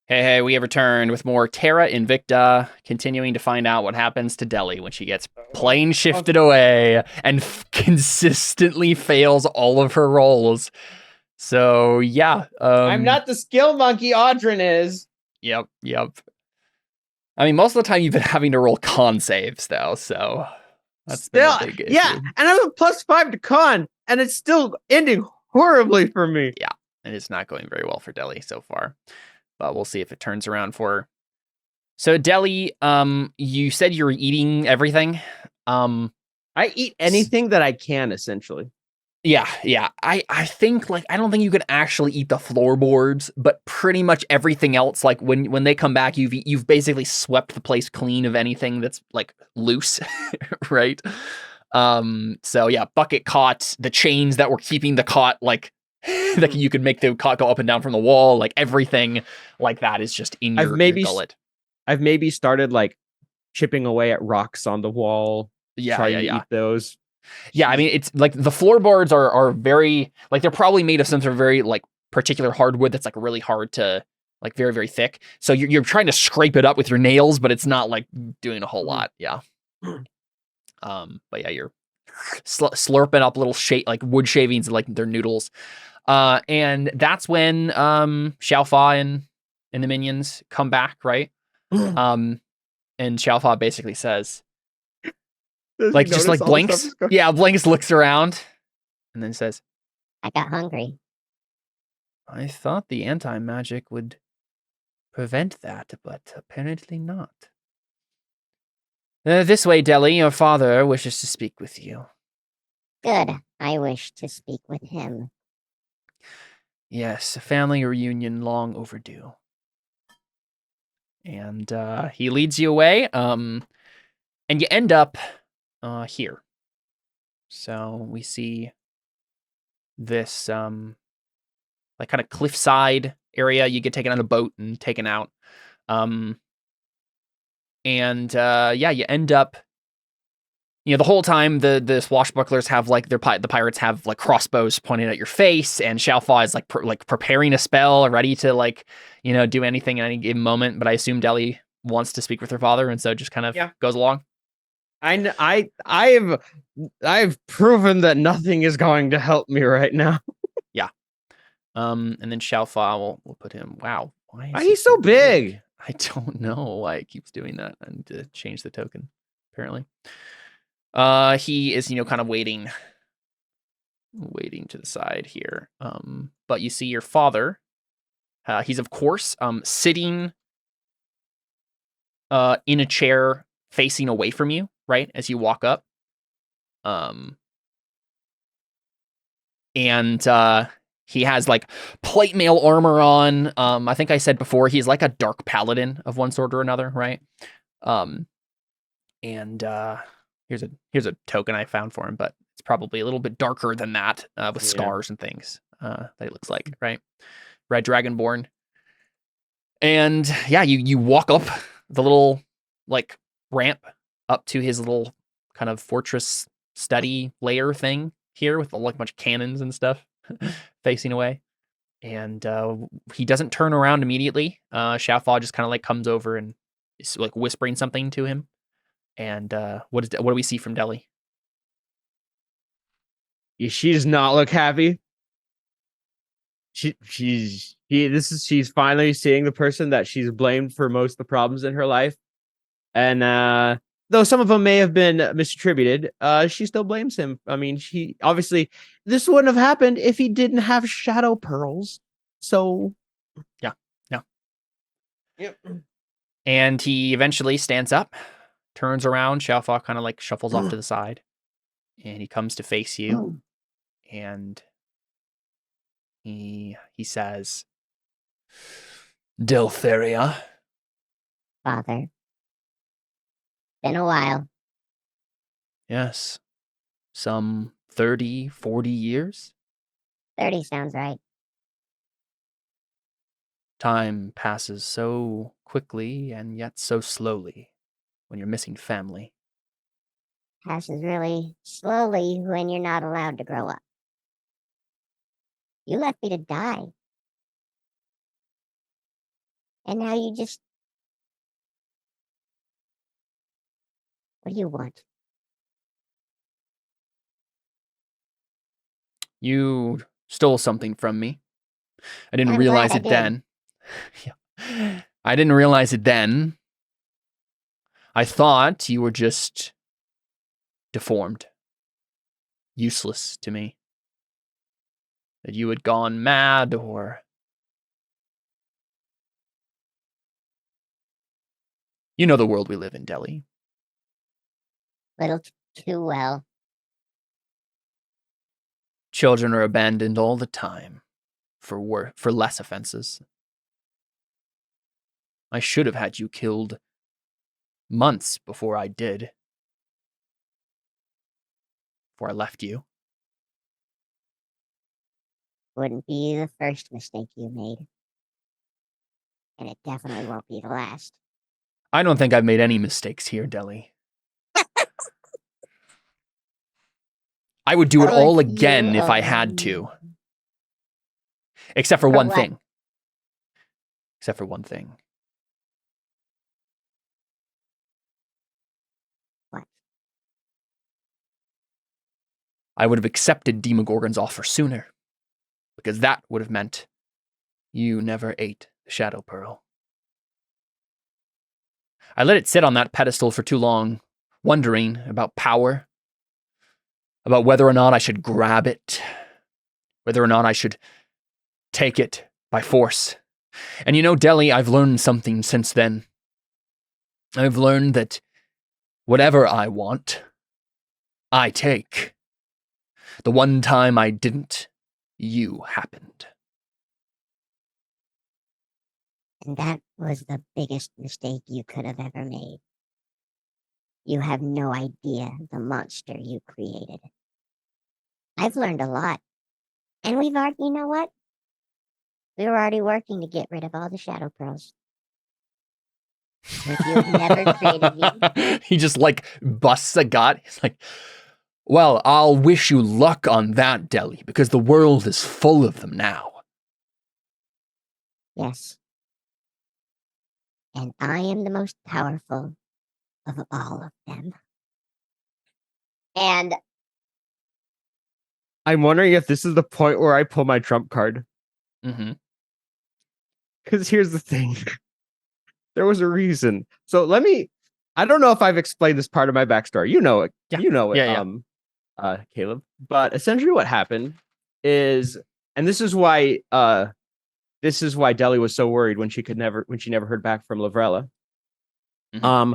Hey, we have returned with more Terra Invicta, continuing to find out what happens to Deli when she gets plane shifted away and consistently fails all of her rolls. So, yeah. I'm not the skill monkey Audrin is. Yep. I mean, most of the time you've been having to roll con saves, though, so that's been the big issue. And I have a +5 to con, and it's still ending horribly for me. Yeah, and it's not going very well for Deli so far. But we'll see if it turns around for her. So Deli, you said you were eating everything. I eat anything that I can, essentially. Yeah. I think I don't think you can actually eat the floorboards, but pretty much everything else. Like when they come back, you've basically swept the place clean of anything that's like loose, right? So yeah, bucket cot, the chains that were keeping the cot like that you could make the cot go up and down from the wall, like everything like that is just in your gullet. I've maybe started like chipping away at rocks on the wall. Trying to eat those. Yeah, I mean, it's like the floorboards are very like they're probably made of some sort of very like particular hardwood that's like really hard to like very, very thick. So you're trying to scrape it up with your nails, but it's not like doing a whole lot. Yeah. But yeah, you're slurping up little like wood shavings like they're noodles. And that's when Xiaofa and the minions come back, right? And Xiaofa basically says, like just like blinks. Yeah, blinks, looks around, and then says, I got hungry. I thought the anti-magic would prevent that, but apparently not. This way, Deli, your father wishes to speak with you. Good. I wish to speak with him. Yes, a family reunion long overdue. And he leads you away, and you end up here. So we see this like kind of cliffside area. You get taken on a boat and taken out. Yeah, you end up, the whole time the swashbucklers have like the pirates have like crossbows pointed at your face, and Xiaofa is like preparing a spell, ready to like, do anything at any given moment. But I assume Deli wants to speak with her father, and so just kind of goes along. I've proven that nothing is going to help me right now. Yeah. And then Xiaofa will put him. Wow, why is he so big? I don't know why it keeps doing that. I need to change the token, apparently. He is, kind of waiting to the side here. But you see your father. He's of course sitting in a chair facing away from you, right, as you walk up. And he has like plate mail armor on. I think I said before he's like a dark paladin of one sort or another, right? And here's a token I found for him, but it's probably a little bit darker than that, with scars and things that it looks like, right? Red Dragonborn. And yeah, you walk up the little like ramp up to his little kind of fortress study layer thing here with like a bunch of cannons and stuff facing away. And he doesn't turn around immediately. Xiaofa just kind of like comes over and is like whispering something to him. And what do we see from Deli? She does not look happy. She's finally seeing the person that she's blamed for most of the problems in her life. And though some of them may have been misattributed, she still blames him. I mean, this wouldn't have happened if he didn't have shadow pearls. So yeah. Yep. And he eventually stands up, turns around. Xiaofa kind of like shuffles off to the side, and he comes to face you, and he says, Deltheria. Father. Been a while. Yes. Some 30, 40 years? 30 sounds right. Time passes so quickly and yet so slowly when you're missing family. Passes really slowly when you're not allowed to grow up. You left me to die. And now you just... What do you want? You stole something from me. I didn't I'm realize glad I it then. Yeah. I didn't realize it then. I thought you were just deformed, useless to me. That you had gone mad or... You know the world we live in, Delhi. Little too well. Children are abandoned all the time for less offenses. I should have had you killed months before I did. Before I left you. Wouldn't be the first mistake you made. And it definitely won't be the last. I don't think I've made any mistakes here, Delhi. I would do it all again if I had to. Except for one thing. Except for one thing. What? I would have accepted Demogorgon's offer sooner. Because that would have meant you never ate the Shadow Pearl. I let it sit on that pedestal for too long, wondering about power, about whether or not I should grab it, whether or not I should take it by force. And you know, Delhi, I've learned something since then. I've learned that whatever I want, I take. The one time I didn't, you happened. And that was the biggest mistake you could have ever made. You have no idea the monster you created. I've learned a lot. And we've already, you know what? We were already working to get rid of all the Shadow Pearls. If you've never created me. He just like busts a gut. He's like, well, I'll wish you luck on that, Delhi, because the world is full of them now. Yes. And I am the most powerful of all of them. And I'm wondering if this is the point where I pull my trump card. Mm-hmm. Because here's the thing. There was a reason. So I don't know if I've explained this part of my backstory. You know it. Yeah. You know it, Yeah. Caleb. But essentially what happened is, and this is why Delhi was so worried when she never heard back from Lavrella. Mm-hmm.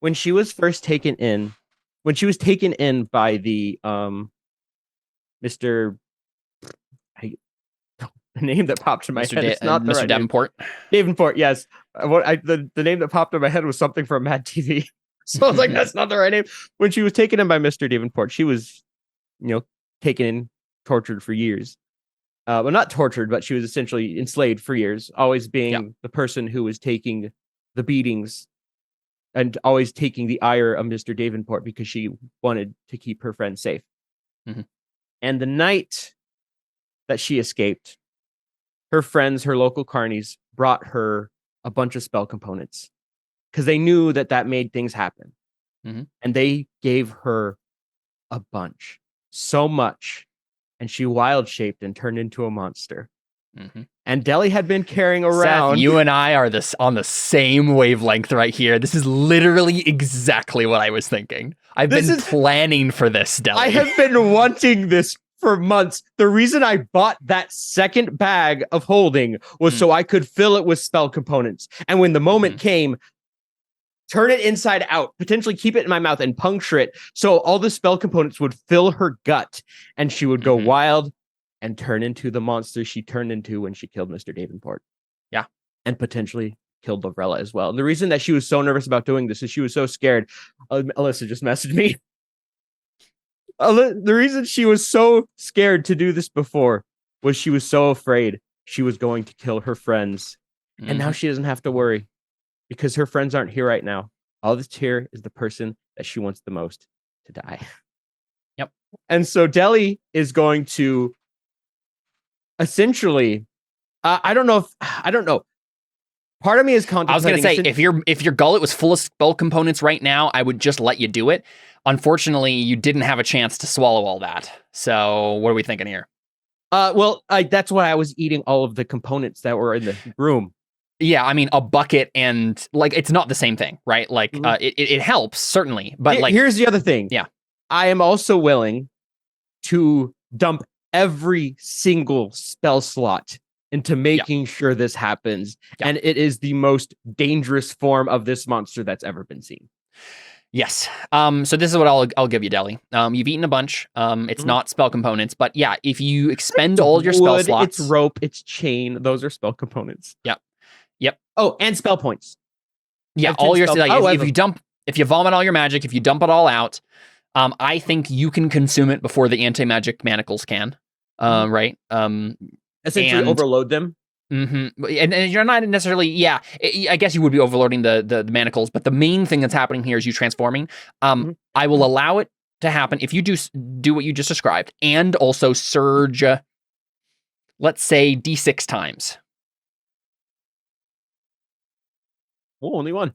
When she was first taken in by the Mr. The name that popped in my head. It's not the Mr. right Davenport. name. Davenport, yes. The name that popped in my head was something from Mad TV. So I was like, that's not the right name. When she was taken in by Mr. Davenport, she was, taken in, tortured for years. Well, not tortured, but she was essentially enslaved for years, always being the person who was taking the beatings and always taking the ire of Mr. Davenport because she wanted to keep her friend safe. Mm-hmm. And the night that she escaped, her friends, her local carnies, brought her a bunch of spell components because they knew that made things happen. Mm-hmm. And they gave her a bunch, so much. And she wild shaped and turned into a monster. Mm-hmm. And Delhi had been carrying around. Seth, you and I are on the same wavelength right here. This is literally exactly what I was thinking. I've been planning for this, Delhi. I have been wanting this for months. The reason I bought that second bag of holding was so I could fill it with spell components. And when the moment came, turn it inside out, potentially keep it in my mouth and puncture it. So all the spell components would fill her gut and she would go wild and turn into the monster she turned into when she killed Mr. Davenport. Yeah. And potentially killed Lavrella as well. And the reason that she was so nervous about doing this is she was so scared. Alyssa just messaged me. The reason she was so scared to do this before was she was so afraid she was going to kill her friends. And now she doesn't have to worry because her friends aren't here right now. All that's here is the person that she wants the most to die. Yep. And so Delhi is going to essentially, I don't know. Part of me is I was gonna contemplating. say if your gullet was full of spell components right now, I would just let you do it. Unfortunately, you didn't have a chance to swallow all that. So what are we thinking here? Well, that's why I was eating all of the components that were in the room. Yeah, I mean a bucket and like it's not the same thing, right? Like Mhm. it helps certainly, but like Here's the other thing. Yeah. I am also willing to dump every single spell slot into making sure this happens. Yeah. And it is the most dangerous form of this monster that's ever been seen. yes. So this is what I'll give you, Deli. You've eaten a bunch. It's Mhm. not spell components, but yeah, if you expend all your spell Wood, slots, it's rope, it's chain. Those are spell components. Yep. Oh, and spell points. yeah, have all 10 your spell- like, oh, if you vomit all your magic, if you dump it all out, I think you can consume it before the anti-magic manacles can. Right? Essentially and- overload them. Mm-hmm. And you're not necessarily, yeah. I guess you would be overloading the manacles, but the main thing that's happening here is you transforming. Mhm. I will allow it to happen if you do what you just described, and also surge. Let's say D6 times. Oh, only one.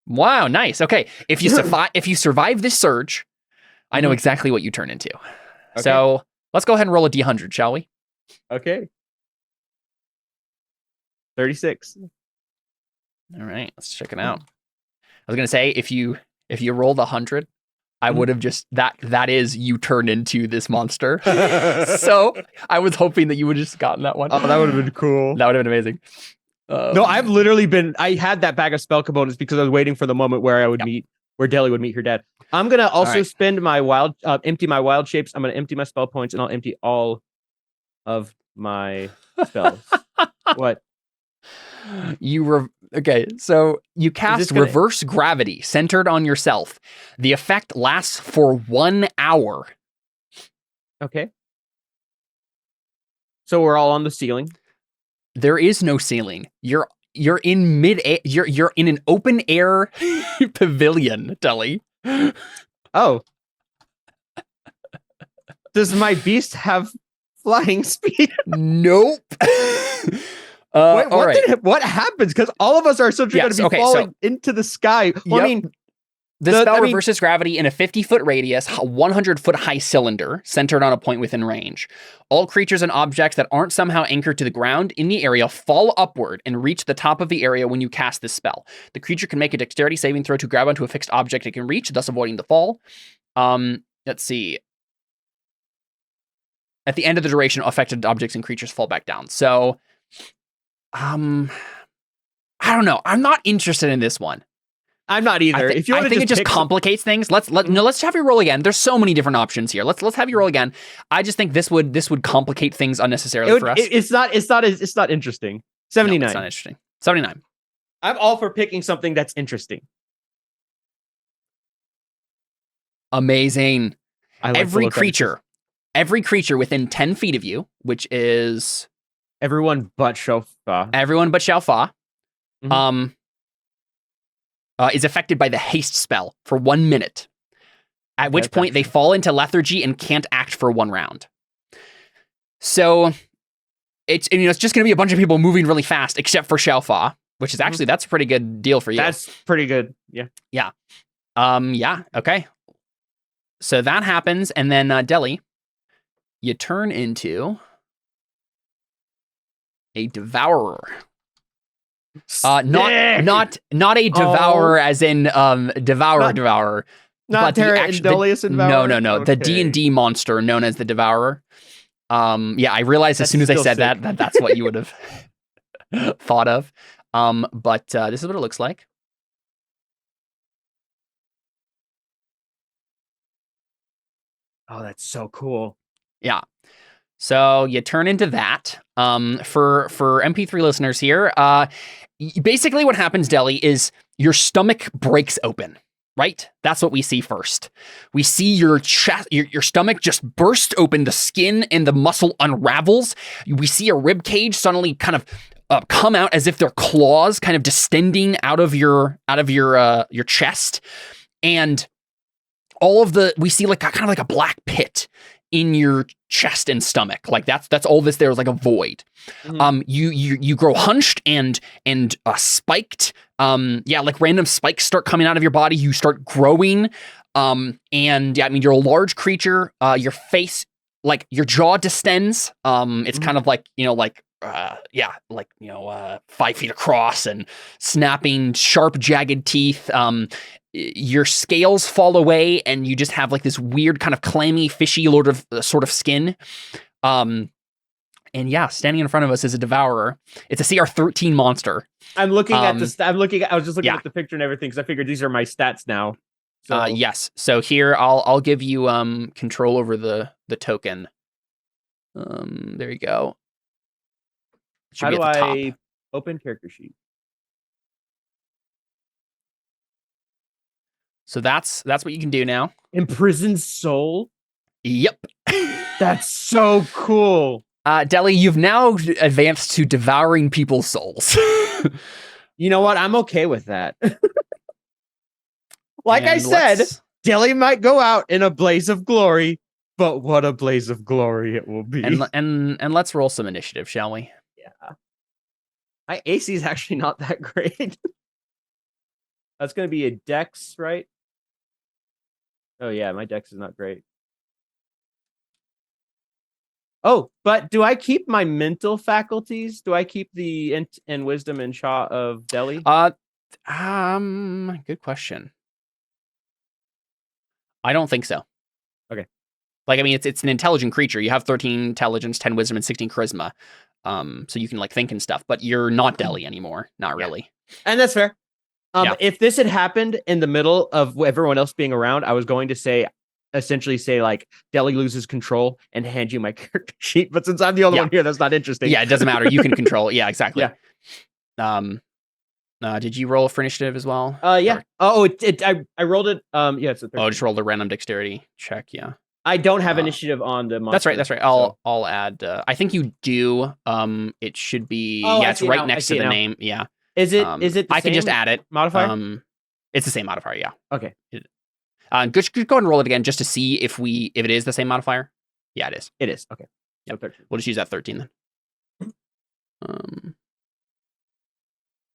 Wow, nice. Okay, if you survive this surge, I know exactly what you turn into. Okay. So let's go ahead and roll a D100, shall we? Okay. 36. All right, let's check it out. I was gonna say if you rolled 100, I would have just that is you turn into this monster. So I was hoping that you would have just gotten that one. Oh, that would have been cool. That would have been amazing. No, I've literally been. I had that bag of spell components because I was waiting for the moment where I would meet, where Deli would meet her dad. I'm gonna also right. spend my wild, empty my wild shapes. I'm gonna empty my spell points, and I'll empty all of my spells. What? Okay, so you cast gonna- reverse gravity centered on yourself. The effect lasts for 1 hour. Okay. So we're all on the ceiling. There is no ceiling. You're in mid air. You're in an open air pavilion, Deli. Oh. Does my beast have flying speed? Nope. Wait, all right. what happens? Because all of us are essentially Yes, going to be okay, falling into the sky. Well, I Yep. mean, The spell reverses gravity in a 50-foot radius, 100-foot high cylinder centered on a point within range. All creatures and objects that aren't somehow anchored to the ground in the area fall upward and reach the top of the area when you cast this spell. The creature can make a dexterity saving throw to grab onto a fixed object it can reach, thus avoiding the fall. Let's see. At the end of the duration, affected objects and creatures fall back down. So, I don't know. I'm not interested in this one. I'm not either. If you I want think to it just complicates things. Let's have you roll again. There's so many different options here. Let's have you roll again. I just think this would complicate things unnecessarily for us. It's not interesting. 79. No, it's not interesting. 79. I'm all for picking something that's interesting. Amazing. I like Every creature within 10 feet of you, which is everyone but Shofa. everyone but Xiaofa, Mhm. is affected by the haste spell for 1 minute. At which point they fall into lethargy and can't act for 1 round. So it's just going to be a bunch of people moving really fast, except for Xiaofa, which is actually that's a pretty good deal for you. That's pretty good. Yeah. Yeah. Yeah. Okay. So that happens, and then Deli, you turn into a devourer. Not a devourer as in devourer. Not Terra Nullius and Devourer? No. The D&D monster known as the Devourer. Yeah, I realized as soon as I said that that's what you would have thought of. But this is what it looks like. Oh, that's so cool. Yeah. So you turn into that. For MP3 listeners here, basically what happens, Deli, is your stomach breaks open. Right? That's what we see first. We see your chest, your stomach just burst open. The skin and the muscle unravels. We see a rib cage suddenly kind of come out as if they're claws, kind of distending out of your chest, and we see like kind of like a black pit in your chest and stomach. Like that's all this there is like a void. Mhm. You grow hunched and spiked. Like random spikes start coming out of your body. You start growing. And yeah, I mean you're a large creature. Your face, like your jaw distends. It's kind of like, 5 feet across and snapping sharp jagged teeth. Your scales fall away and you just have like this weird kind of clammy, fishy sort of skin. And yeah, standing in front of us is a devourer. It's a CR13 monster. I'm looking at the. I was just looking Yeah. at the picture and everything because I figured these are my stats now. So Yes. So here I'll give you control over the token. There you go. It should how be do at the top. I open character sheet? So that's what you can do now. Imprisoned soul. Yep. That's so cool. Deli, you've now advanced to devouring people's souls. You know what? I'm okay with that. Like I And said, Delhi might go out in a blaze of glory, but what a blaze of glory it will be. and let's roll some initiative, shall we? Yeah. My AC is actually not that great. That's going to be a dex, right? Oh, yeah, my dex is not great. Oh, but do I keep my mental faculties? Do I keep the int and wisdom and Shah of Delhi? Good question. I don't think so. Okay. Like, I mean, it's an intelligent creature. You have 13 intelligence, 10 wisdom, and 16 charisma. So you can like think and stuff, but you're not Delhi anymore. Not really. And that's fair. Yeah. If this had happened in the middle of everyone else being around, I was going to essentially say like Delhi loses control and hand you my character sheet. But since I'm the only one here, that's not interesting. Yeah, it doesn't matter. You can control. Yeah, exactly. Yeah. Did you roll for initiative as well? Yeah. I rolled it. Yeah, it's a 13. Oh, just rolled a random dexterity check. Yeah. I don't have initiative on the monster. That's right. I'll add. I think you do. It should be. Oh, it's right next to the name. Yeah. Is it? The I can same just add it. modifier? It's the same modifier. Yeah. Okay. Go ahead and roll it again just to see if it is the same modifier. Yeah, it is. It is. Okay. Yep. So 13. We'll just use that 13 then.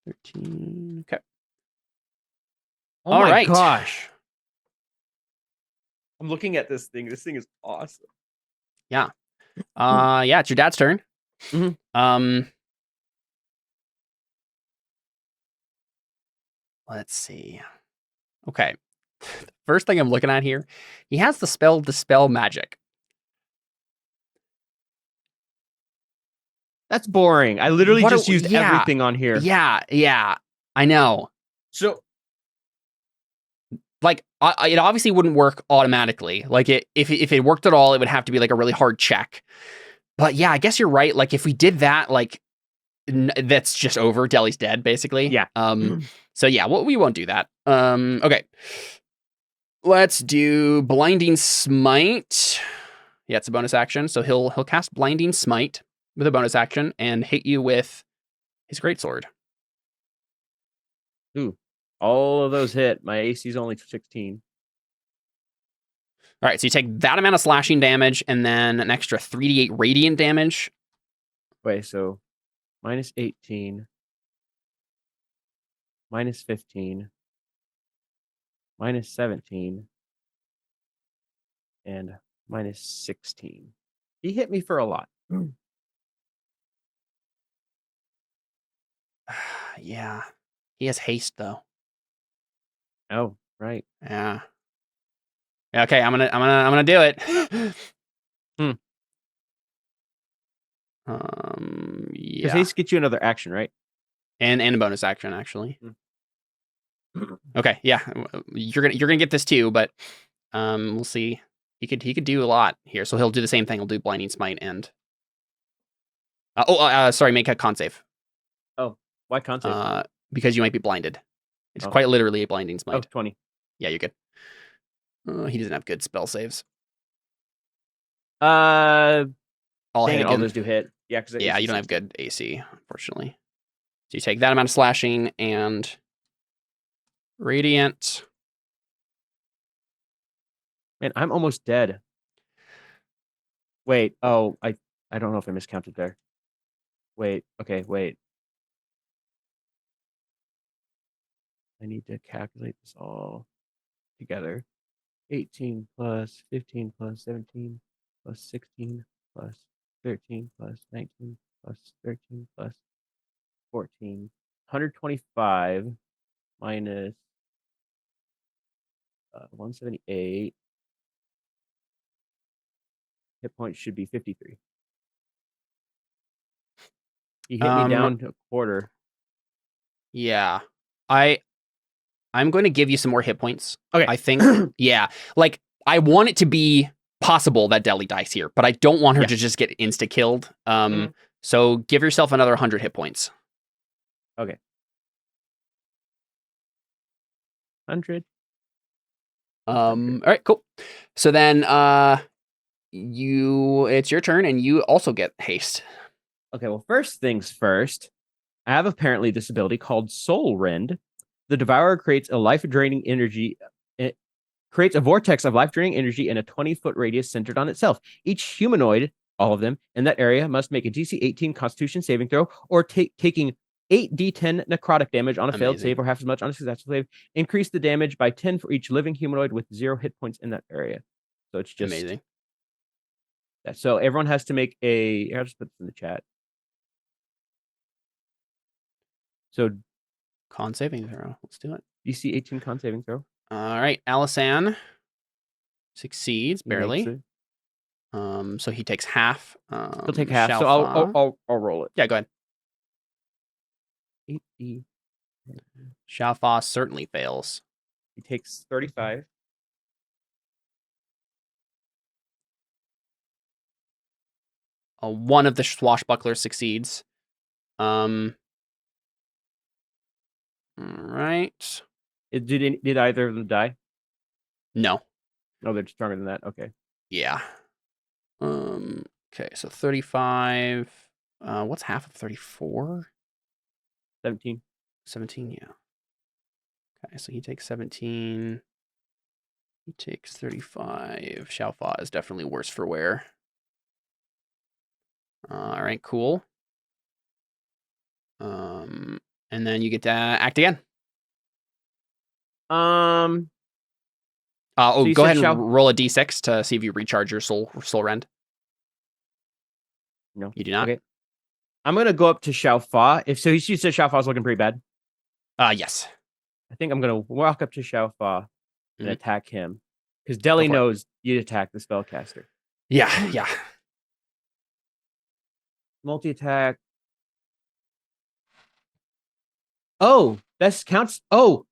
13. Okay. Oh All my right. gosh. I'm looking at this thing. This thing is awesome. Yeah. Yeah, it's your dad's turn. Mhm. Let's see. Okay. First thing I'm looking at here, he has the spell Dispel Magic. That's boring. I literally just used everything on here. Yeah. I know. So, like, it obviously wouldn't work automatically. Like, if it worked at all, it would have to be like a really hard check. But yeah, I guess you're right. Like, if we did that, like, that's just over. Delhi's dead, basically. Yeah. So yeah, we won't do that. Okay. Let's do Blinding Smite. Yeah, it's a bonus action. So he'll cast Blinding Smite with a bonus action and hit you with his greatsword. Ooh, all of those hit. My AC is only 16. All right, so you take that amount of slashing damage and then an extra 3d8 radiant damage. Wait, so minus 18, minus 15, minus 17, and minus 16. He hit me for a lot. Yeah. He has haste though. Oh, right. Yeah. Okay, I'm gonna do it. Because Yeah. haste gets you another action, right? And a bonus action actually. Okay, yeah. You're gonna get this too, but we'll see. He could do a lot here. So he'll do the same thing. He'll do Blinding Smite and sorry, make a con save. Oh, why can't I? Because you might be blinded. It's quite literally a Blinding Smite. Oh, 20. Yeah, you're good. He doesn't have good spell saves. All All those do hit. Yeah, because you don't have good AC, unfortunately. So you take that amount of slashing and radiant. Man, I'm almost dead. Wait. Oh, I don't know if I miscounted there. Wait. Okay. Wait. I need to calculate this all together. 18 plus 15 plus 17 plus 16 plus 13 plus 19 plus 13 plus 14. 125 minus 178. Hit points should be 53. He hit me down to a quarter. Yeah. I'm going to give you some more hit points. Okay. I think, yeah. Like, I want it to be possible that Deli dies here, but I don't want her to just get insta-killed. So give yourself another 100 hit points. Okay. 100. All right, cool. So then it's your turn, and you also get haste. Okay, well, first things first, I have apparently this ability called Soul Rend. The Devourer creates a life-draining energy. It creates a vortex of life-draining energy in a 20-foot radius centered on itself. Each humanoid, all of them, in that area must make a DC 18 Constitution saving throw, or taking 8d10 necrotic damage on a failed save, or half as much on a successful save. Increase the damage by 10 for each living humanoid with 0 hit points in that area. So it's just amazing. That. So everyone has to make a. I'll just put this in the chat. So con saving throw. Let's do it. DC 18 con saving throw. All right, Alisan succeeds barely. So he takes half. He'll take half. So I'll roll it. Yeah, go ahead. 8D. Xiaofa certainly fails. He takes 35. One of the swashbucklers succeeds. All right. Did either of them die? No. No, they're stronger than that. Okay. Yeah. Okay, so 35. What's half of 34? 17. 17, yeah. Okay, so he takes 17. He takes 35. Xiaofa is definitely worse for wear. All right, cool. And then you get to act again. So go ahead and roll a d6 to see if you recharge your soul rend. No, you do not. Okay, I'm gonna go up to Xiaofa. You said Xiaofa's looking pretty bad. Yes. I think I'm gonna walk up to Xiaofa and attack him because Deli knows you'd attack the spellcaster. Yeah. Multi-attack. Oh, that counts. Oh.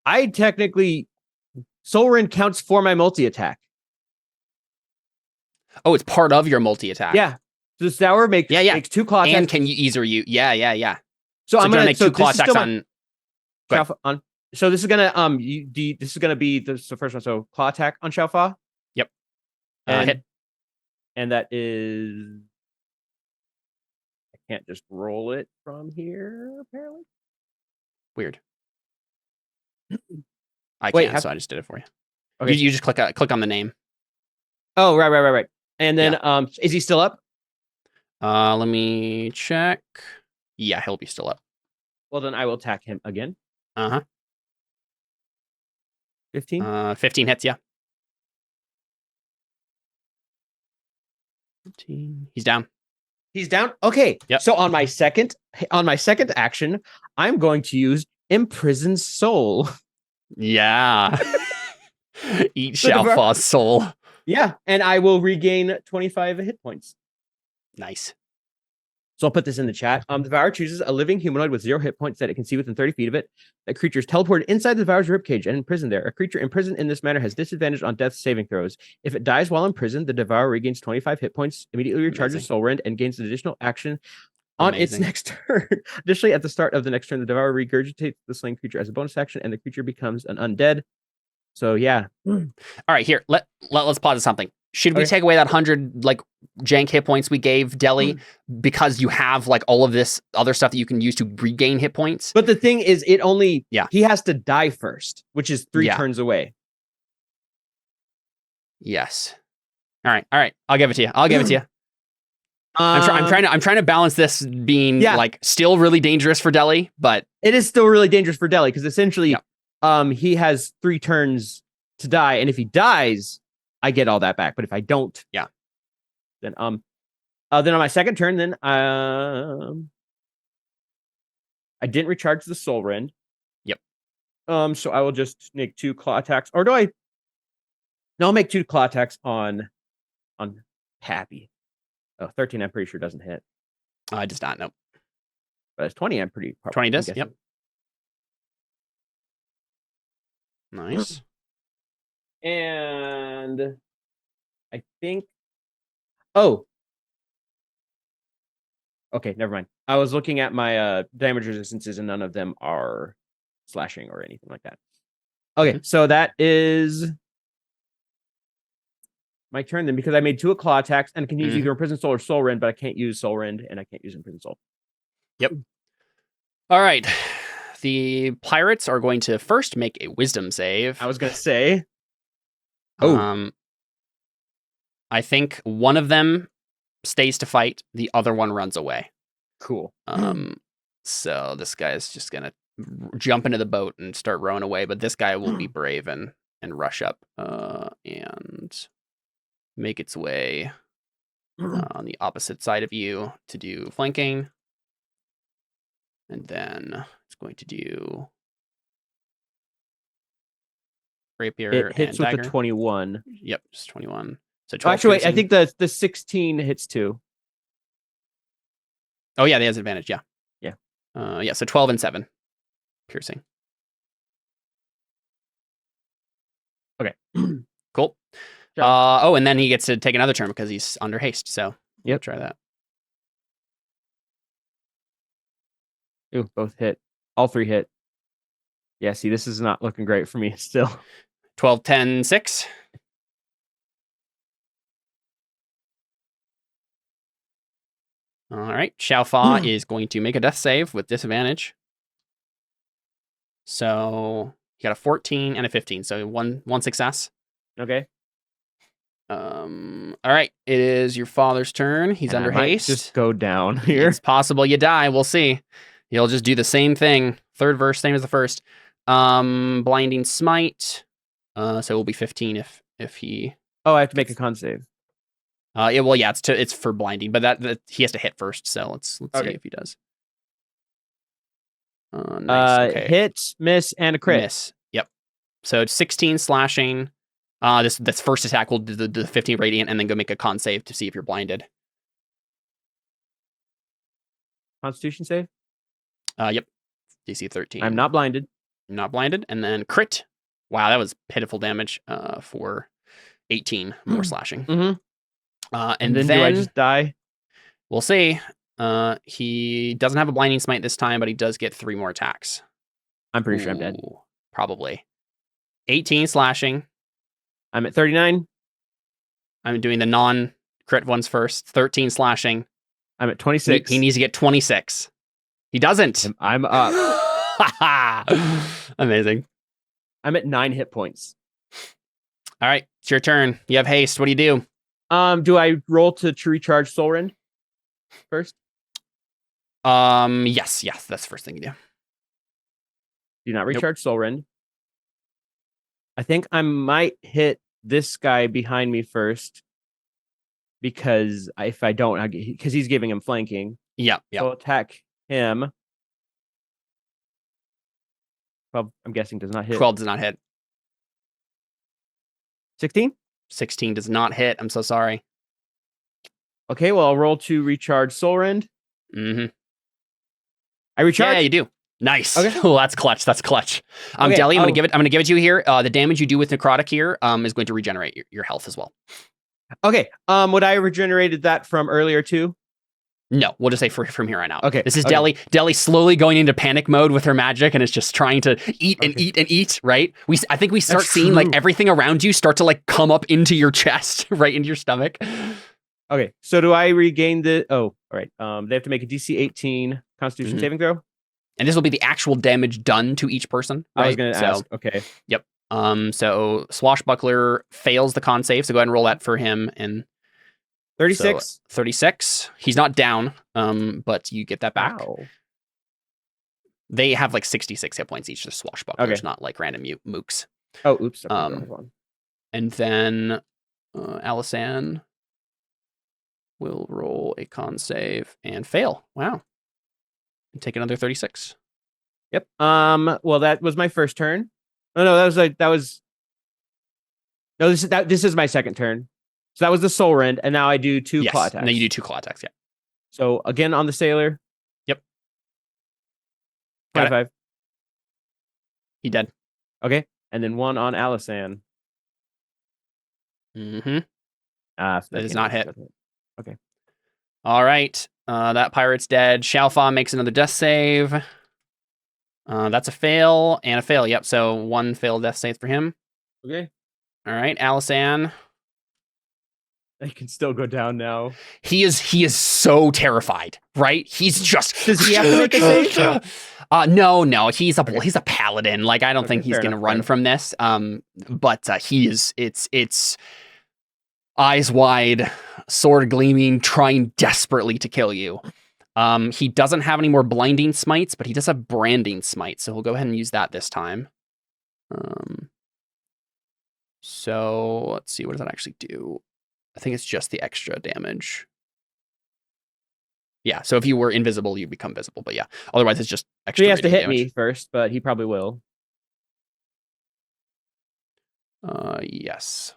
I technically Soul Rend counts for my multi-attack. Oh, it's part of your multi-attack. Yeah. So the Devour makes 2 claw attacks. And can you either you? Yeah. So I'm gonna make 2 claw attacks on. So this is gonna this is gonna be the first one. So claw attack on Xiaofa. Yep. Hit. And that is. I can't just roll it from here. Apparently. Weird. I can't, so I just did it for you. Okay. You just click on the name. Oh, right. And then, is he still up? Let me check. Yeah, he'll be still up. Well, then I will attack him again. 15? 15 hits, yeah. 15. He's down. He's down? Okay. Yep. So on my second action, I'm going to use Imprison Soul. Yeah. Eat Xiaofa's soul. Yeah, and I will regain 25 hit points. Nice. So I'll put this in the chat. The Devourer chooses a living humanoid with 0 hit points that it can see within 30 feet of it. That creature is teleported inside the Devourer's ribcage and imprisoned there. A creature imprisoned in this manner has disadvantage on death saving throws. If it dies while imprisoned, the Devourer regains 25 hit points, immediately recharges Soul Rend, and gains an additional action on its next turn. Additionally, at the start of the next turn, the Devourer regurgitates the slain creature as a bonus action, and the creature becomes an undead. So yeah. All right, here. Let's pause at something. Should we take away that 100 jank hit points we gave Deli because you have all of this other stuff that you can use to regain hit points? But the thing is, he has to die first, which is 3 turns away. Yes. All right. I'll give it to you. I'll give it to you. I'm trying to balance this being like still really dangerous for Deli, but it is still really dangerous for Deli because essentially, he has 3 turns to die, and if he dies, I get all that back. But if I don't, then on my second turn, then I didn't recharge the Soul Rend. Yep. So I will just make 2 claw attacks, or do I? No, I'll make 2 claw attacks on Happy. Oh, 13, I'm pretty sure doesn't hit. It does not. Nope. But it's 20. I'm pretty. 20 does. Yep. Nice. And I think. Oh. Okay, never mind. I was looking at my damage resistances, and none of them are slashing or anything like that. Okay, so that is my turn then, because I made 2 claw attacks and I can use either Imprison Soul or Soul Rend, but I can't use Soul Rend and I can't use Imprison Soul. Yep. All right. The pirates are going to first make a Wisdom save. I was going to say. I think one of them stays to fight. The other one runs away. Cool. So this guy is just going to jump into the boat and start rowing away, but this guy will be brave and rush up and make its way on the opposite side of you to do flanking. And then it's going to do rapier. It hits and with dagger. the 21. Yep, just 21. So 12 actually, wait, I piercing. think the 16 hits too. Oh yeah, he has advantage. Yeah. Yeah. So 12 and 7 piercing. Okay. Cool. And then he gets to take another turn because he's under haste. So yep, try that. Ooh, both hit. All 3 hit. Yeah, see, this is not looking great for me still. 12, 10, 6. All right. Xiao Fa is going to make a death save with disadvantage. So he got a 14 and a 15. So one success. Okay. All right. It is your father's turn. He's And under I might haste. just go down here. It's possible you die. We'll see. He'll just do the same thing. Third verse, same as the first. Blinding smite. So it will be 15 if he. Oh, I have to make a con save. It's for blinding, but that he has to hit first. So let's see if he does. Nice. Okay. Hit, miss, and a crit. Miss. Yep. So it's 16 slashing. This first attack will do the 15 radiant, and then go make a con save to see if you're blinded. Constitution save. Yep. DC 13. I'm not blinded. Not blinded, and then crit. Wow, that was pitiful damage. For 18 more slashing. Mm-hmm. And then do I just die? We'll see. He doesn't have a blinding smite this time, but he does get 3 more attacks. I'm pretty sure I'm dead. Probably. 18 slashing. I'm at 39. I'm doing the non-crit ones first. 13 slashing. I'm at 26. He needs to get 26. He doesn't. I'm up. Amazing. I'm at 9 hit points. All right, it's your turn. You have haste. What do you do? Do I roll to recharge Soul Rend first? Yes, that's the first thing you do. Do not recharge Soul Rend. I think I might hit this guy behind me first because if I don't, because he's giving him flanking. Yeah. So I'll attack him. 12, I'm guessing, does not hit. 12 does not hit. 16? 16 does not hit. I'm so sorry. Okay, well, I'll roll to recharge Soul Rend. Mm-hmm. I recharge? Yeah, you do. Nice. Okay. Oh, that's clutch. Okay, Deli, I'm gonna give it to you here. The damage you do with necrotic here is going to regenerate your health as well. Okay. Would I have regenerated that from earlier too? No, we'll just say from here on out. Okay. This is Deli. Deli slowly going into panic mode with her magic, and it's just trying to eat and eat and eat. Right? I think we start seeing like everything around you start to like come up into your chest, right into your stomach. Okay. So do I regain the? Oh, all right. They have to make a DC 18 Constitution saving throw. And this will be the actual damage done to each person. Right? I was going to ask. Okay. Yep. So Swashbuckler fails the con save, so go ahead and roll that for him. And 36. so 36. He's not down, but you get that back. Wow. They have like 66 hit points each. The Swashbucklers, Okay. not like random mooks. Oh, oops. Okay, Um, wrong one. And then Alisan will roll a con save and fail. Wow. And take another 36. Yep. Well, that was my first turn. Oh no, this is my second turn. So that was the soul rend, and now I do two Yes. claw attacks. And then you do 2 claw attacks. Yeah. So again on the sailor. Yep. Got it. 25. He dead. Okay. And then one on Alisan. Mm-hmm. That does not hit. Okay. All right. That pirate's dead. Xiaofa makes another death save. That's a fail and a fail. Yep. So 1 failed death save for him. Okay. All right. Alisan. They can still go down now. He is so terrified, right? He's just. Does he have to make a save? No. He's a paladin. Like, I don't think he's fair gonna enough, run fair from this. But he is. It's eyes wide, sword gleaming, trying desperately to kill you. He doesn't have any more blinding smites, but he does have branding smite, so he'll go ahead and use that this time. So let's see, what does that actually do? I think it's just the extra damage. Yeah, so if you were invisible, you become visible, but yeah, otherwise it's just extra. So he has to hit damage. me first, but he probably will. Yes.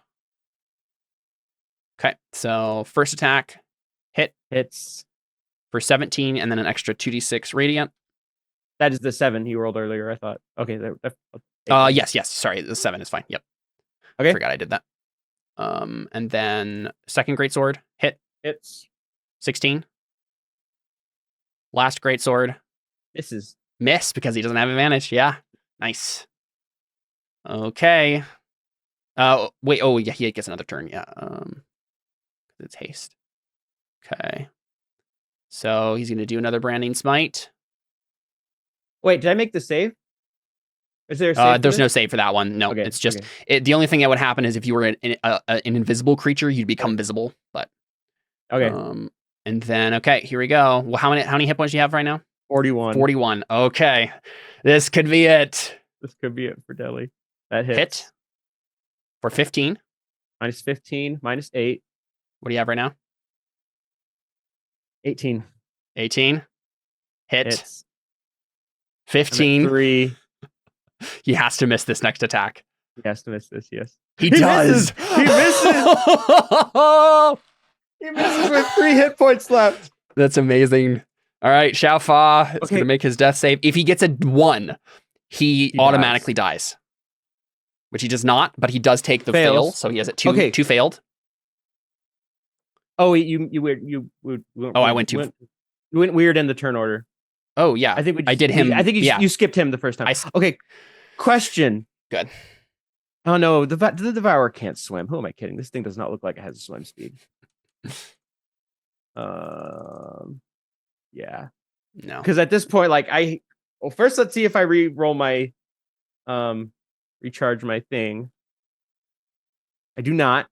Okay, so first attack, Hits. for 17, and then an extra 2d6 radiant. That is the 7 he rolled earlier, I thought. Okay. Yes, sorry, the 7 is fine. Yep. Okay. Forgot I did that. And then second greatsword, Hits. 16. Last greatsword, Misses. miss because he doesn't have advantage. Yeah, nice. Okay. Wait. Oh, yeah. He gets another turn. Yeah. It's haste. Okay. So he's gonna do another branding smite. Wait, did I make the save? Is there a save? There's no save for that one. No, Okay, it's just okay. the only thing that would happen is if you were an invisible creature, you'd become visible. But Okay. and then here we go. Well, how many hit points do you have right now? 41. 41. Okay, this could be it. This could be it for Deli. That hits. Hit for 15. Minus 15. Minus 8. What do you have right now? 18. 18. Hit. Hits. 15. 3. He has to miss this next attack. He has to miss this, yes. He does. Misses! He misses! He misses with 3 hit points left. That's amazing. All right, Xiaofa is Okay. going to make his death save. If he gets a 1, he automatically dies. Which he does not, but he does take the Fails. fail, so he has it 2. Okay. 2 failed. Oh, you I went too. You went weird in the turn order. Oh yeah, I think I did him. I think yeah. you skipped him the first time. Okay. Question. Good. Oh no, the Devourer can't swim. Who am I kidding? This thing does not look like it has a swim speed. Yeah. No. Because at this point, like first let's see if I re-roll my recharge my thing. I do not.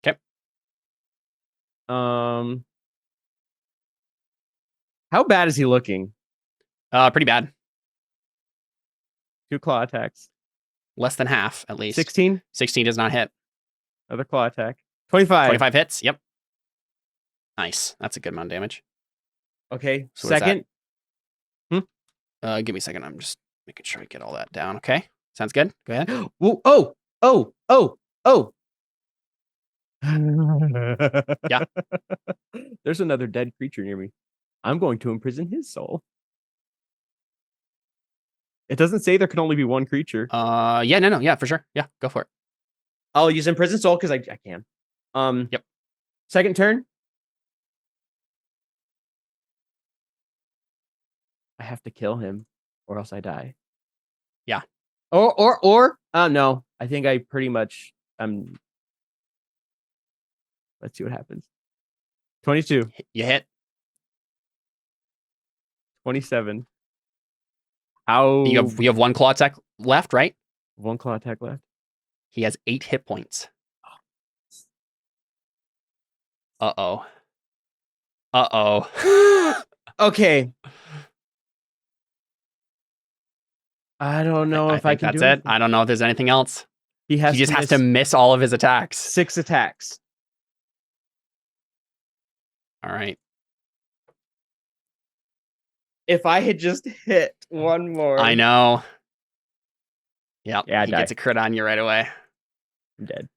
Okay. How bad is he looking? Pretty bad. 2 claw attacks. Less than half, at least. 16. 16 does not hit. Another claw attack. 25. 25 hits. Yep. Nice. That's a good amount of damage. Okay. So what is that? Second. Give me a second. I'm just making sure I get all that down. Okay. Sounds good. Go ahead. Whoa, oh. Yeah. There's another dead creature near me. I'm going to imprison his soul. It doesn't say there can only be one creature. Yeah, no, yeah, for sure. Yeah, go for it. I'll use imprison soul because I can. Yep. Second turn. I have to kill him, or else I die. Yeah. Or no. I think I pretty much let's see what happens. 22. You hit. 27. How You have 1 claw attack left, right? 1 claw attack left. He has 8 hit points. Uh-oh. Uh-oh. Okay. I don't know if I think can that's do it. anything. I don't know if there's anything else. He He just has to miss all of his attacks. 6 attacks. All right. If I had just hit one more, I know. Yep. Yeah, I he die. gets a crit on you right away. I'm dead.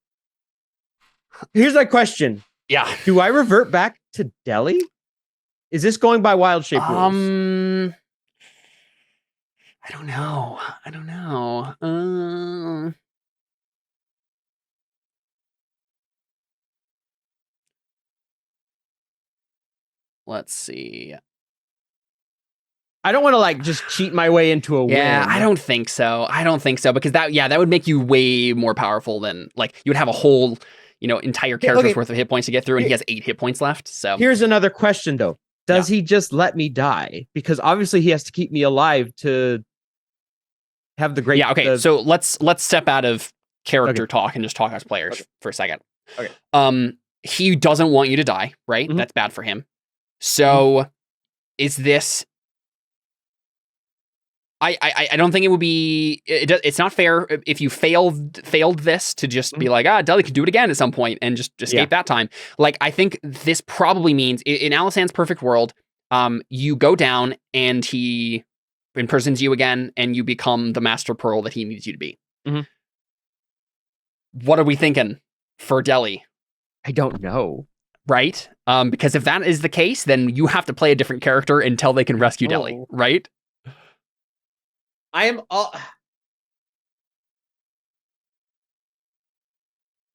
Here's my question. Yeah. Do I revert back to Delhi? Is this going by wild shape rules? I don't know. Let's see. I don't want to like just cheat my way into a win. I don't think so. Because that would make you way more powerful than like you would have a whole, entire character's worth of hit points to get through, and he has 8 hit points left. So here's another question though. Does he just let me die? Because obviously he has to keep me alive to have the great. Yeah, okay. So let's step out of character talk and just talk as players for a second. Okay. He doesn't want you to die, right? That's bad for him. So is this I don't think it would be. It's not fair if you failed this to just be like, Delhi could do it again at some point and just escape that time. Like, I think this probably means in Alisande's perfect world, you go down and he imprisons you again, and you become the master pearl that he needs you to be. What are we thinking for Delhi? I don't know. Right? Because if that is the case, then you have to play a different character until they can rescue Delhi, right? I am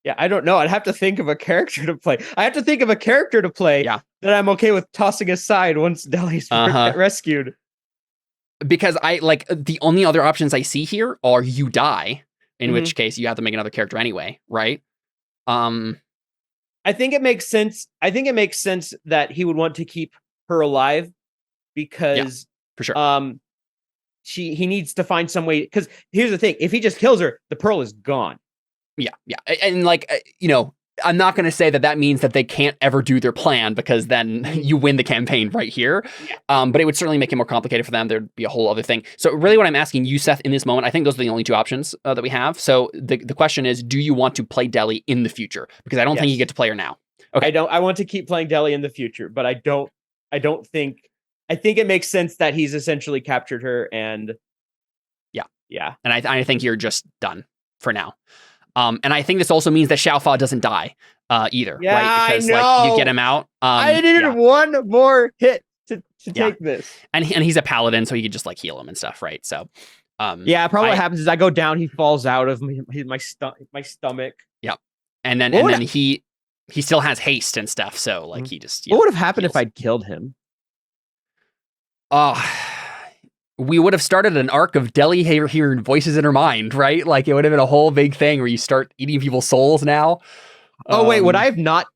Yeah, I don't know. I'd have to think of a character to play. That I'm okay with tossing aside once Delhi's rescued. Because the only other options I see here are you die, in which case you have to make another character anyway, right? I think it makes sense. I think it makes sense that he would want to keep her alive because for sure. He needs to find some way, because here's the thing: if he just kills her, the pearl is gone. Yeah, and I'm not going to say that means that they can't ever do their plan, because then you win the campaign right here. But it would certainly make it more complicated for them. There'd be a whole other thing. So really, what I'm asking you, Seth, in this moment, I think those are the only 2 options that we have. So the question is, do you want to play Delhi in the future? Because I don't think you get to play her now. Okay, I want to keep playing Delhi in the future, but I don't think. I think it makes sense that he's essentially captured her, and and I think you're just done for now. And I think this also means that Xiaofa doesn't die either, right? Because you get him out. I needed one more hit to take this, and he's a paladin, so he could just heal him and stuff, right? So probably what happens is I go down, he falls out of my stomach. Yeah, and then he still has haste and stuff, so he just. What would have happened if I'd killed him? We would have started an arc of Delhi hearing voices in her mind, right? Like, it would have been a whole big thing where you start eating people's souls now. Wait, would I have not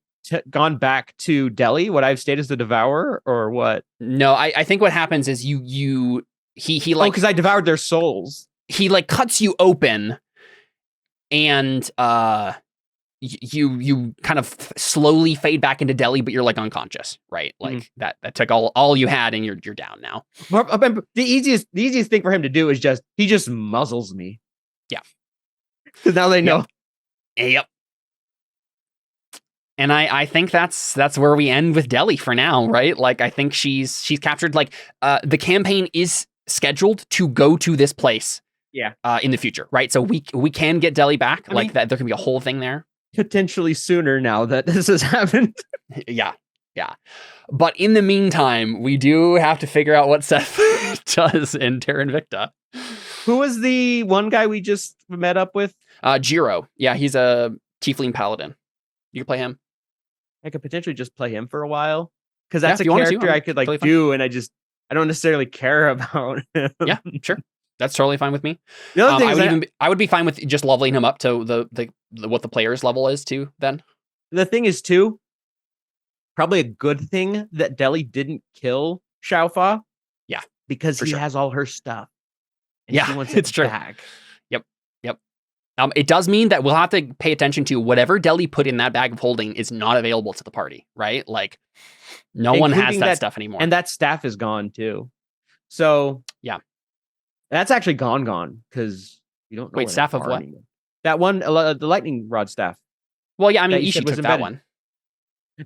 gone back to Delhi? Would I have stayed as the Devourer, or what? No, I think what happens is he because I devoured their souls. He cuts you open, and you kind of slowly fade back into Delhi, but you're unconscious, right? That took all you had, and you're down now. The easiest thing for him to do is he just muzzles me. Yeah, because now they know. Yep. And I think that's where we end with Delhi for now, right? I think she's captured. The campaign is scheduled to go to this place. Yeah. In the future, right? So we can get Delhi back. That there can be a whole thing there. Potentially sooner now that this has happened. Yeah. But in the meantime, we do have to figure out what Seth does in Terra Invicta. Who was the one guy we just met up with? Jiro. Yeah, he's a tiefling paladin. You can play him. I could potentially just play him for a while, because that's a you want character to, I could do, and I don't necessarily care about him. Yeah, sure. That's totally fine with me. The other thing I would be fine with just leveling him up to the what the player's level is too. Then the thing is too, probably a good thing that Delhi didn't kill Xiaofa. Yeah, because he has all her stuff. And yeah, she wants it's true. Back. Yep. It does mean that we'll have to pay attention to whatever Deli put in that bag of holding is not available to the party, right? Like, no one has Including that stuff anymore. And that staff is gone too. So yeah, that's actually gone because you don't know. Wait, staff of what? Anymore. That one, the lightning rod staff. Well, yeah, I mean, you Ishi said was took that embedded. one.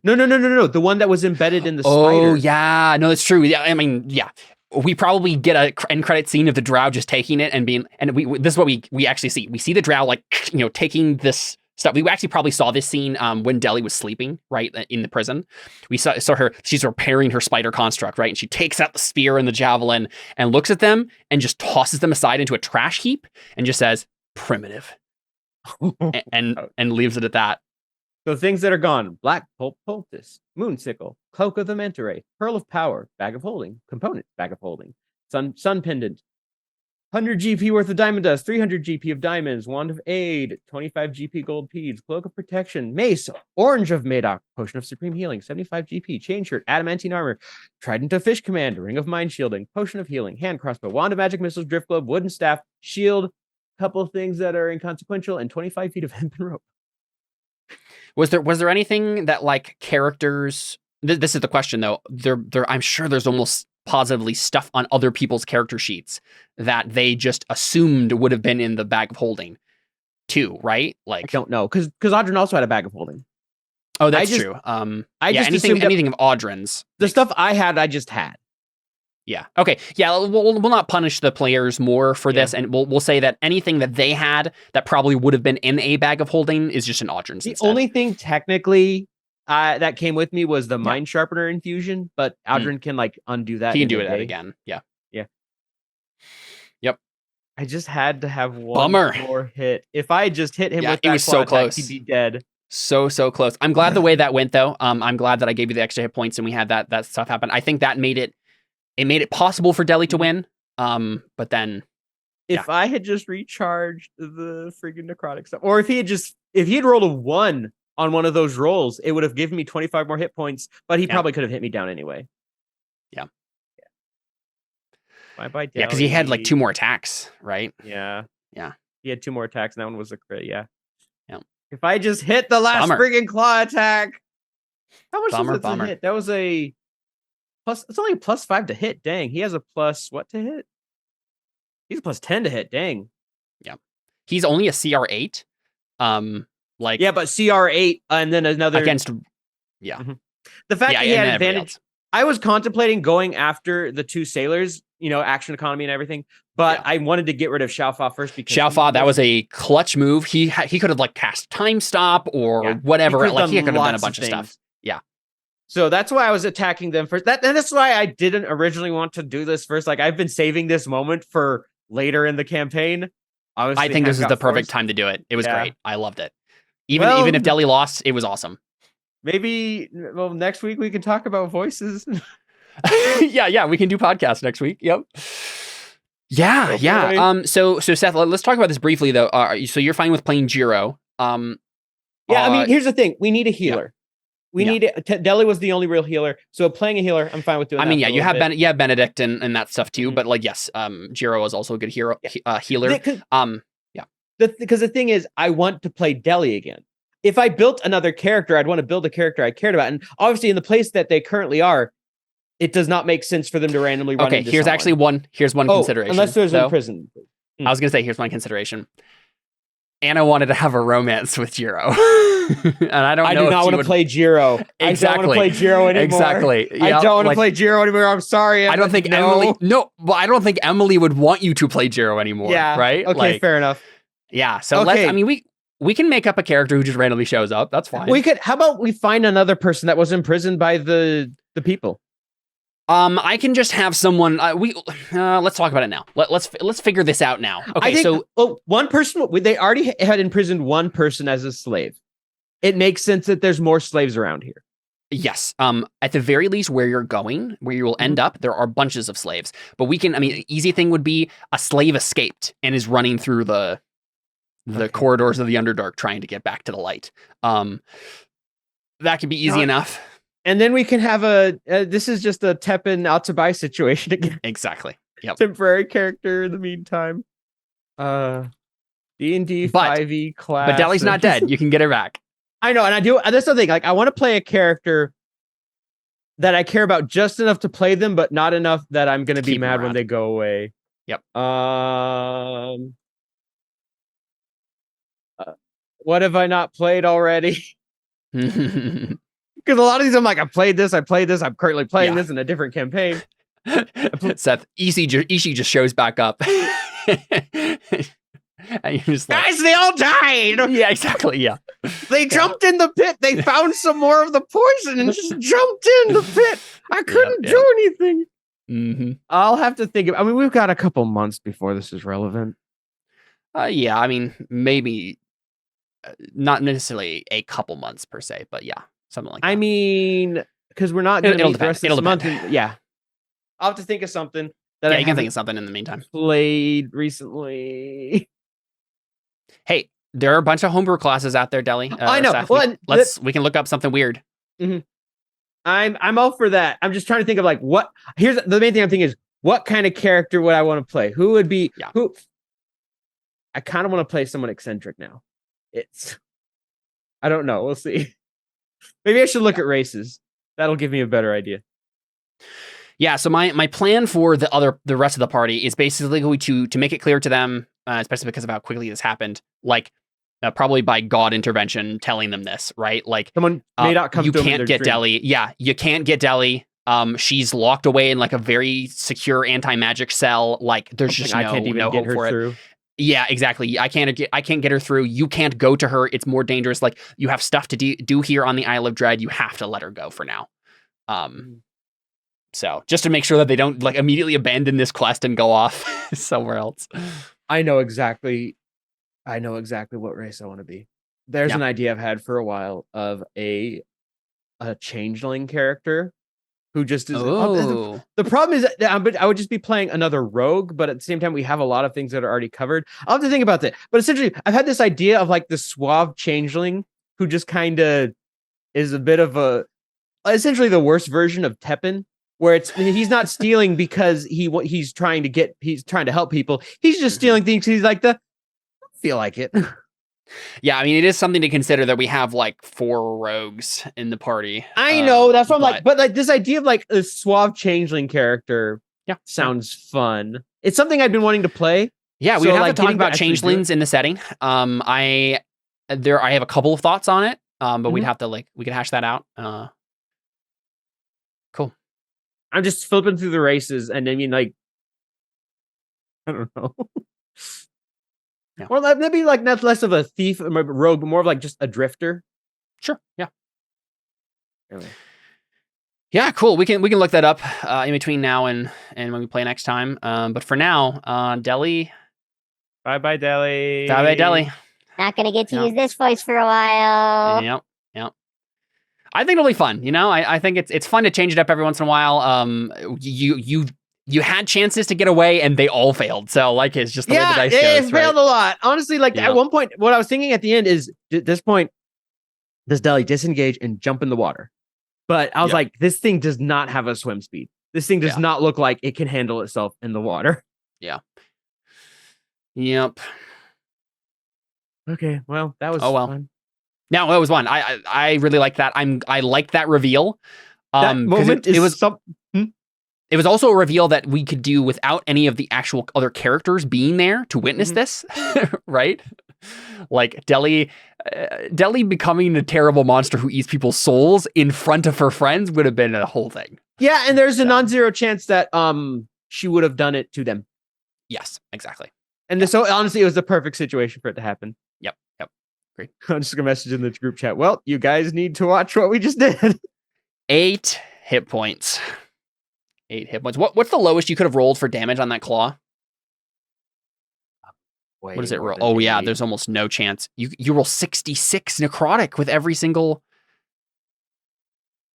No. The one that was embedded in the Oh, spider. yeah. No, that's true. Yeah, I mean, yeah. We probably get a end credit scene of the drow just taking it and being, and this is what we actually see. We see the drow like, taking this stuff. We actually probably saw this scene when Deli was sleeping, right, in the prison. We saw her, she's repairing her spider construct, right? And she takes out the spear and the javelin and looks at them and just tosses them aside into a trash heap and just says, primitive. and leaves it at that. So things that are gone: Black Pulp Poultice, Moonsicle, Cloak of the Manta-Ray, Pearl of Power, Bag of Holding, Component, Bag of Holding, Sun Pendant, 100 GP worth of Diamond Dust, 300 GP of Diamonds, Wand of Aid, 25 GP Gold Peeds, Cloak of Protection, Mace, Orange of Madoc, Potion of Supreme Healing, 75 GP, Chain Shirt, Adamantine Armor, Trident of Fish Command, Ring of Mind Shielding, Potion of Healing, Hand Crossbow, Wand of Magic Missiles, Drift Globe, Wooden Staff, Shield, couple of things that are inconsequential, and 25 feet of hempen rope. Was there anything that like characters? This is the question though. I'm sure there's almost positively stuff on other people's character sheets that they just assumed would have been in the bag of holding, too, right? Like, I don't know because Audrin also had a bag of holding. Oh, that's true. Anything of Audrin's. The stuff I just had. Yeah. Okay. Yeah. We'll not punish the players more for this, and we'll say that anything that they had that probably would have been in a bag of holding is just an Audrin's. The only thing technically that came with me was the Mind Sharpener infusion, but Audrin can like undo that. He can do it again. Yeah. Yeah. Yep. I just had to have one more hit. If I had just hit him with that, it was so close. He'd be dead. So close. I'm glad the way that went though. I'm glad that I gave you the extra hit points and we had that stuff happen. I think that made it possible for Deli to win. But then if I had just recharged the freaking necrotic stuff, or if he had rolled a 1 on one of those rolls, it would have given me 25 more hit points, but he probably could have hit me down anyway. Yeah. Bye-bye, Deli. Yeah, because he had like 2 more attacks, right? Yeah. Yeah. He had 2 more attacks, and that one was a crit, yeah. Yeah. If I just hit the last friggin' claw attack, how much was it to hit? That was a plus. It's only a +5 to hit. Dang, he has a plus what to hit? He's a +10 to hit. Dang. Yeah, he's only a CR8. Yeah, but CR8 and then another against. Yeah, the fact that he had advantage. I was contemplating going after the 2 sailors, action economy and everything, but I wanted to get rid of Xiaofa first because Xiaofa, that was a clutch move. He could have like cast time stop or whatever. He could have done a bunch of stuff. Yeah. So that's why I was attacking them first. That's why I didn't originally want to do this first. Like I've been saving this moment for later in the campaign. I think this is the perfect time to do it. It was great. I loved it. Even if Deli lost, it was awesome. Maybe next week we can talk about voices. yeah, we can do podcasts next week. Yep. Yeah. So Seth, let's talk about this briefly though. So you're fine with playing Jiro. I mean, here's the thing. We need a healer. We need it. Deli was the only real healer. So playing a healer, I'm fine with doing that. I mean, you have Benedict and that stuff too, but like, yes, Jiro is also a good healer. Because the thing is, I want to play Deli again. If I built another character, I'd want to build a character I cared about. And obviously in the place that they currently are, it does not make sense for them to randomly run into here's someone. one consideration. Unless there's in prison. I was going to say, here's one consideration. Anna wanted to have a romance with Jiro. And I do not want to play Jiro. Exactly. I don't want to play Jiro anymore. Exactly. Yep. I don't want to play Jiro anymore. I'm sorry. I don't think Emily would want you to play Jiro anymore. Yeah. Right? Okay, fair enough. Yeah. So we can make up a character who just randomly shows up. That's fine. How about we find another person that was imprisoned by the people? I can just have someone. Let's talk about it now. Let's figure this out now. Okay, one person. They already had imprisoned one person as a slave. It makes sense that there's more slaves around here. Yes. At the very least, where you're going, where you will end up, there are bunches of slaves. But we can. I mean, easy thing would be a slave escaped and is running through the corridors of the Underdark trying to get back to the light. That could be easy enough. And then we can have this is just a Tepin Altabai situation again. Exactly. Yep. Temporary character in the meantime. D&D But- 5e class. But Deli's not dead. You can get her back. I know, and I do. That's the thing. Like, I want to play a character that I care about just enough to play them, but not enough that I'm going to be keep 'em mad when around. they go away. Yep. What have I not played already? Seth, Because a lot of these, I'm like, I played this. I'm currently playing Yeah. this in a different campaign. Ishi just shows back up. And you're just like, Guys, they all died. yeah, exactly. Yeah. They jumped in the pit. They found some more of the poison and just jumped in the pit. I couldn't yeah. do anything. Mm-hmm. I'll have to think. I mean, we've got a couple months before this is relevant. Yeah, I mean, maybe not necessarily a couple months per se, but yeah, something like that. I mean, because we're not going to It'll meet the rest of depend. this month. It'll Yeah. I'll have to think of something that yeah, I you can think haven't of something in the meantime. played recently. Hey, there are a bunch of homebrew classes out there, Deli. I know. Seth, Well, we can look up something weird. I'm all for that. I'm just trying to think of like what. Here's the main thing I'm thinking is what kind of character would I want to play? Who would be Yeah. who? I kind of want to play someone eccentric now. I don't know. We'll see. Maybe I should look at races. That'll give me a better idea. Yeah, so my plan for the rest of the party is basically to make it clear to them, especially because of how quickly this happened, like probably by God intervention, telling them this, right? Like Someone may not come. you to them in can't their get dream. Deli. Yeah, you can't get Deli. She's locked away in like a very secure anti-magic cell. Like there's just I can't even no get hope her for it. through. Yeah, exactly. I can't get her through. You can't go to her. It's more dangerous. Like you have stuff to do here on the Isle of Dread. You have to let her go for now. So just to make sure that they don't like immediately abandon this quest and go off somewhere else. I know exactly what race I want to be. There's an idea I've had for a while of a changeling character who just is. Oh, The problem is that I would just be playing another rogue, but at the same time, we have a lot of things that are already covered. I'll have to think about that. But essentially, I've had this idea of like the suave changeling who just kind of is a bit of essentially the worst version of Tepin, where he's not stealing because he's trying to help people. He's just stealing things. He's like I feel like it. yeah. I mean, it is something to consider that we have like 4 rogues in the party. I know that's what I'm like, but like this idea of like a suave changeling character, sounds fun. It's something I've been wanting to play. Yeah, we So, have like, to talk getting to about actually do changelings in the setting. I have a couple of thoughts on it. But we'd have to we could hash that out. Cool. I'm just flipping through the races, and I mean, like, I don't know. Yeah. Or maybe like not less of a thief or a rogue, but more of like just a drifter. Sure. Yeah. Anyway. Yeah, cool. We can look that up in between now and when we play next time. But for now, Deli. Bye, Deli. Bye, Deli. Not gonna get to Yeah. use this voice for a while. Yep. I think it'll be fun. You know, I think it's fun to change it up every once in a while. You had chances to get away and they all failed. So like it's just the way the dice goes. It failed a lot. Honestly, like Yeah. at one point, what I was thinking at the end is at this point, does Deli disengage and jump in the water? But I was Yeah. like, this thing does not have a swim speed. This thing does not look like it can handle itself in the water. Yep. Okay, well, that was fun. No, it was fun. I really like that. I liked that reveal. That 'Cause moment it is was some. It was also a reveal that we could do without any of the actual other characters being there to witness this, right? Like Deli becoming a terrible monster who eats people's souls in front of her friends would have been a whole thing. Yeah, and there's a non-zero chance that she would have done it to them. Yes, exactly. And so honestly, it was the perfect situation for it to happen. Yep. Great. I'm just gonna message in the group chat. Well, you guys need to watch what we just did. 8 hit points. 8 hit points. What's the lowest you could have rolled for damage on that claw? What does it roll? Oh yeah, there's almost no chance. You roll 66 necrotic with every single.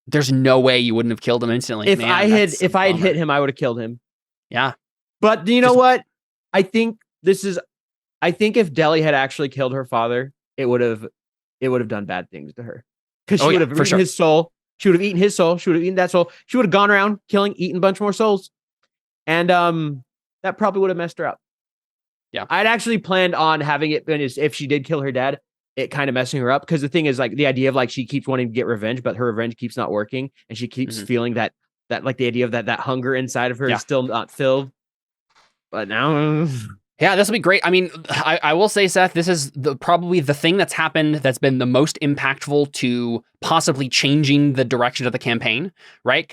There's no way you wouldn't have killed him instantly. If Man, I had that's a hit bummer. him, I would have killed him. Yeah. But you know what? I think if Deli had actually killed her father, it would have done bad things to her. Because she would have eaten his soul. She would have eaten his soul. She would have eaten that soul. She would have gone around eating a bunch more souls. And that probably would have messed her up. I'd actually planned on having it finish if she did kill her dad, it kind of messing her up. Because the thing is, like, the idea of like she keeps wanting to get revenge, but her revenge keeps not working, and she keeps feeling that like the idea of that hunger inside of her is still not filled. But now, yeah, this will be great. I mean, I will say, Seth, this is probably the thing that's happened that's been the most impactful to possibly changing the direction of the campaign, right?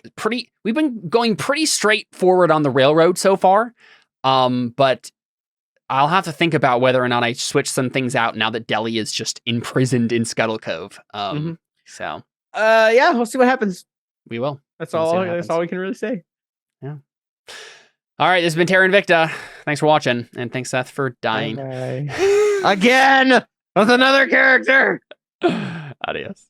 We've been going pretty straightforward on the railroad so far, but I'll have to think about whether or not I switch some things out now that Delhi is just imprisoned in Scuttle Cove. So, yeah, we'll see what happens. We will. That's all we can really say. Yeah. All right, this has been Terra Invicta. Thanks for watching, and thanks, Seth, for dying. Again with another character. Adios.